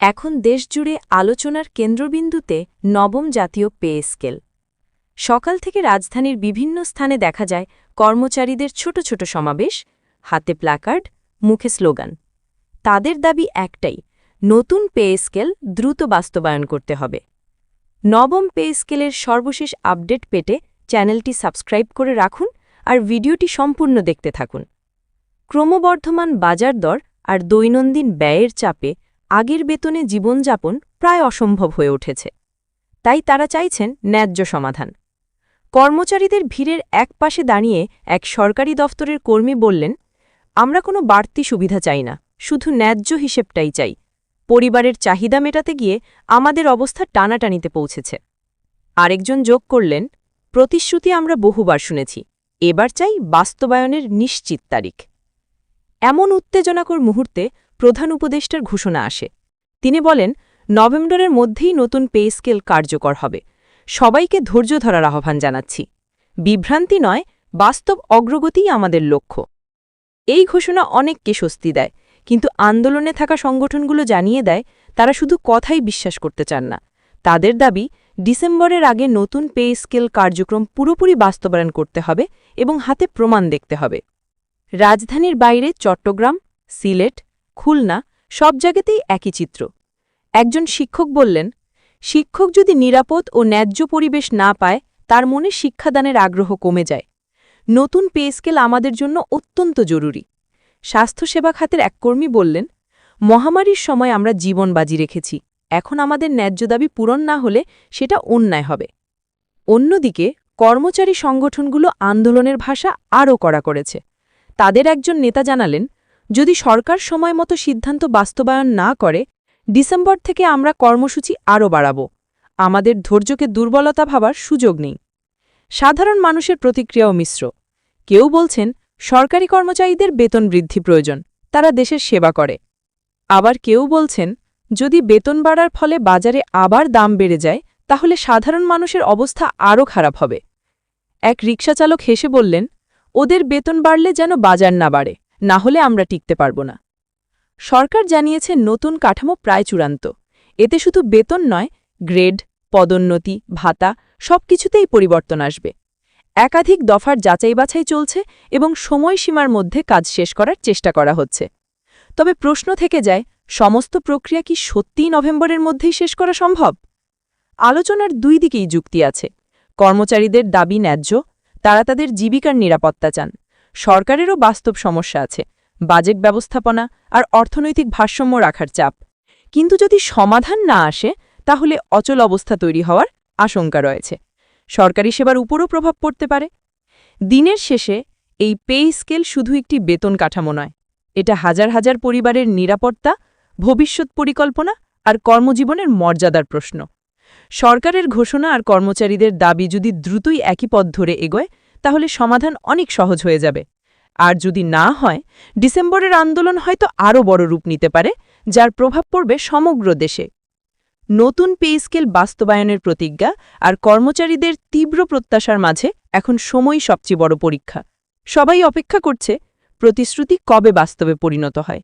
এখন দেশজুড়ে আলোচনার কেন্দ্রবিন্দুতে নবম জাতীয় পে স্কেল। সকাল থেকে রাজধানীর বিভিন্ন স্থানে দেখা যায় কর্মচারীদের ছোট ছোট সমাবেশ, হাতে প্ল্যাকার্ড, মুখে স্লোগান। তাদের দাবি একটাই, নতুন পে স্কেল দ্রুত বাস্তবায়ন করতে হবে। নবম পে স্কেলের সর্বশেষ আপডেট পেতে চ্যানেলটি সাবস্ক্রাইব করে রাখুন আর ভিডিওটি সম্পূর্ণ দেখতে থাকুন। ক্রমবর্ধমান বাজার দর আর দৈনন্দিন ব্যয়ের চাপে আগের বেতনে জীবনযাপন প্রায় অসম্ভব হয়ে উঠেছে। তাই তারা চাইছেন ন্যায্য সমাধান। কর্মচারীদের ভিড়ের এক পাশে দাঁড়িয়ে এক সরকারি দফতরের কর্মী বললেন, আমরা কোনো বাড়তি সুবিধা চাই না, শুধু ন্যায্য হিসেবটাই চাই। পরিবারের চাহিদা মেটাতে গিয়ে আমাদের অবস্থা টানাটানিতে পৌঁছেছে। আরেকজন যোগ করলেন, প্রতিশ্রুতি আমরা বহুবার শুনেছি, এবার চাই বাস্তবায়নের নিশ্চিত তারিখ। এমন উত্তেজনাকর মুহূর্তে প্রধান উপদেষ্টার ঘোষণা আসে। তিনি বলেন, নভেম্বরের মধ্যেই নতুন পে স্কেল কার্যকর হবে। সবাইকে ধৈর্য ধরার আহ্বান জানাচ্ছি। বিভ্রান্তি নয়, বাস্তব অগ্রগতিই আমাদের লক্ষ্য। এই ঘোষণা অনেককে স্বস্তি দেয়, কিন্তু আন্দোলনে থাকা সংগঠনগুলো জানিয়ে দেয় তারা শুধু কথাই বিশ্বাস করতে চান না। তাদের দাবি, ডিসেম্বরের আগে নতুন পে স্কেল কার্যক্রম পুরোপুরি বাস্তবায়ন করতে হবে এবং হাতে প্রমাণ দেখতে হবে। রাজধানীর বাইরে চট্টগ্রাম, সিলেট, খুলনা সব জায়গাতেই একই চিত্র। একজন শিক্ষক বললেন, শিক্ষক যদি নিরাপদ ও ন্যায্য পরিবেশ না পায়, তার মনে শিক্ষাদানের আগ্রহ কমে যায়। নতুন পে স্কেল আমাদের জন্য অত্যন্ত জরুরি। স্বাস্থ্যসেবা খাতের এক কর্মী বললেন, মহামারীর সময় আমরা জীবন বাজি রেখেছি, এখন আমাদের ন্যায্য দাবি পূরণ না হলে সেটা অন্যায় হবে। অন্যদিকে কর্মচারী সংগঠনগুলো আন্দোলনের ভাষা আরও কড়া করেছে। তাদের একজন নেতা জানালেন, যদি সরকার সময়মতো সিদ্ধান্ত বাস্তবায়ন না করে, ডিসেম্বর থেকে আমরা কর্মসূচি আরও বাড়াব। আমাদের ধৈর্যকে দুর্বলতা ভাবার সুযোগ নেই। সাধারণ মানুষের প্রতিক্রিয়াও মিশ্র। কেউ বলছেন, সরকারি কর্মচারীদের বেতন বৃদ্ধি প্রয়োজন, তারা দেশের সেবা করে। আবার কেউ বলছেন, যদি বেতন বাড়ার ফলে বাজারে আবার দাম বেড়ে যায়, তাহলে সাধারণ মানুষের অবস্থা আরও খারাপ হবে। এক রিকশাচালক হেসে বললেন, ওদের বেতন বাড়লে যেন বাজার না বাড়ে, না হলে আমরা টিকতে পারব না। সরকার জানিয়েছে নতুন কাঠামো প্রায় চূড়ান্ত। এতে শুধু বেতন নয়, গ্রেড, পদোন্নতি, ভাতা সবকিছুতেই পরিবর্তন আসবে। একাধিক দফার যাচাই বাছাই চলছে এবং সময়সীমার মধ্যে কাজ শেষ করার চেষ্টা করা হচ্ছে। তবে প্রশ্ন থেকে যায়, সমস্ত প্রক্রিয়া কি সত্যিই নভেম্বরের মধ্যেই শেষ করা সম্ভব? আলোচনার দুই দিকেই যুক্তি আছে। কর্মচারীদের দাবি ন্যায্য, তারা তাদের জীবিকার নিরাপত্তা চান। সরকারেরও বাস্তব সমস্যা আছে, বাজেট ব্যবস্থাপনা আর অর্থনৈতিক ভারসাম্য রাখার চাপ। কিন্তু যদি সমাধান না আসে, তাহলে অচল অবস্থা তৈরি হওয়ার আশঙ্কা রয়েছে। সরকারি সেবার উপরও প্রভাব পড়তে পারে। দিনের শেষে এই পে স্কেল শুধু একটি বেতন কাঠামো নয়, এটা হাজার হাজার পরিবারের নিরাপত্তা, ভবিষ্যৎ পরিকল্পনা আর কর্মজীবনের মর্যাদার প্রশ্ন। সরকারের ঘোষণা আর কর্মচারীদের দাবি যদি দ্রুতই একই পথ ধরে এগোয়, তাহলে সমাধান অনেক সহজ হয়ে যাবে। আর যদি না হয়, ডিসেম্বরের আন্দোলন হয়তো আরও বড় রূপ নিতে পারে, যার প্রভাব পড়বে সমগ্র দেশে। নতুন পে স্কেল বাস্তবায়নের প্রতিজ্ঞা আর কর্মচারীদের তীব্র প্রত্যাশার মাঝে এখন সময়ই সবচেয়ে বড় পরীক্ষা। সবাই অপেক্ষা করছে প্রতিশ্রুতি কবে বাস্তবে পরিণত হয়।